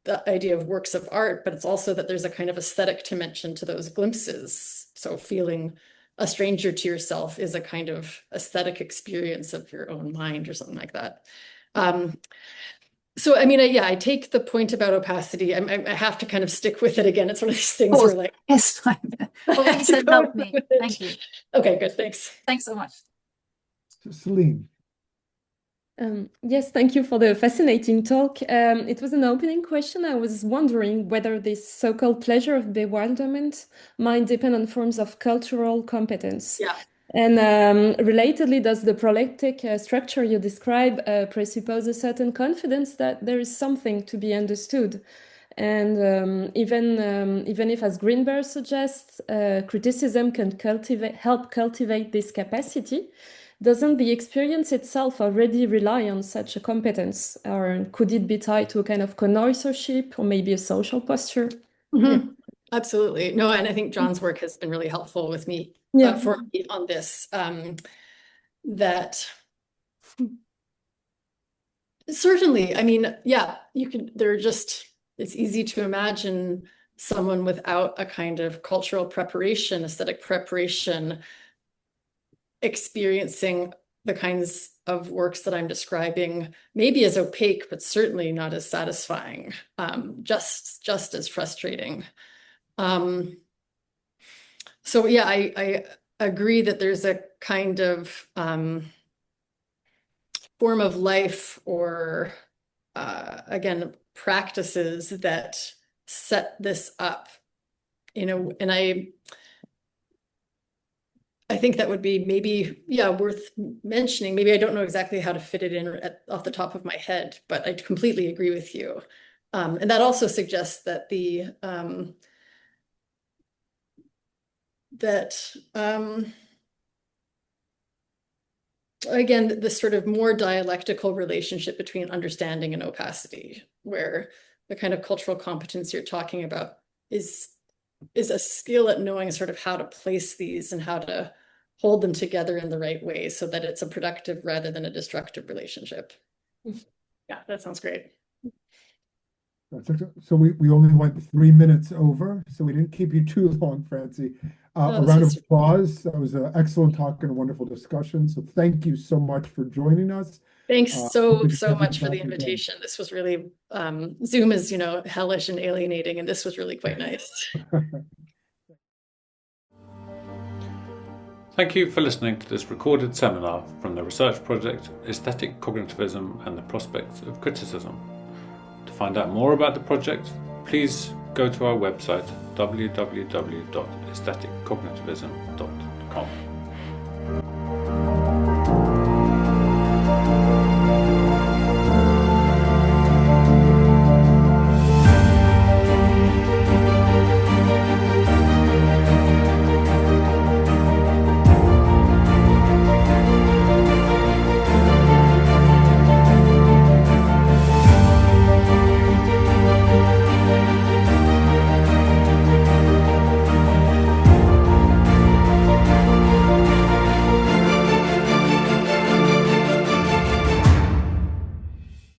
the idea of works of art, but it's also that there's a kind of aesthetic dimension to those glimpses. So feeling a stranger to yourself is a kind of aesthetic experience of your own mind, or something like that. So, I mean, I take the point about opacity. I have to kind of stick with it again. It's one of these things where, like, Yes, fine. Well, you said help me. Thank you. Okay, good, thanks. Thanks so much. Celine. Yes, thank you for the fascinating talk. It was an opening question. I was wondering whether this so-called pleasure of bewilderment might depend on forms of cultural competence. Yeah. And relatedly, does the proleptic structure you describe presuppose a certain confidence that there is something to be understood? And even if, as Greenberg suggests, criticism can help cultivate this capacity, doesn't the experience itself already rely on such a competence? Or could it be tied to a kind of connoisseurship or maybe a social posture? Mm-hmm. Absolutely. No, and I think John's work has been really helpful with me, for me on this, that certainly, I mean, yeah, it's easy to imagine someone without a kind of cultural preparation, aesthetic preparation, experiencing the kinds of works that I'm describing, maybe as opaque, but certainly not as satisfying, just as frustrating. So yeah, I agree that there's a kind of form of life, or again, practices that set this up, and I think that would be maybe, worth mentioning. Maybe I don't know exactly how to fit it in off the top of my head, but I completely agree with you. And that also suggests that again, this sort of more dialectical relationship between understanding and opacity, where the kind of cultural competence you're talking about is a skill at knowing sort of how to place these and how to hold them together in the right way so that it's a productive rather than a destructive relationship. Yeah, that sounds great. So we only went 3 minutes over, so we didn't keep you too long, Francey. A round of applause. That was an excellent talk and a wonderful discussion. So thank you so much for joining us. Thanks so much for the invitation. This was really, Zoom is, hellish and alienating, and this was really quite nice. Thank you for listening to this recorded seminar from the research project Aesthetic Cognitivism and the Prospects of Criticism. To find out more about the project, please go to our website www.aestheticcognitivism.com.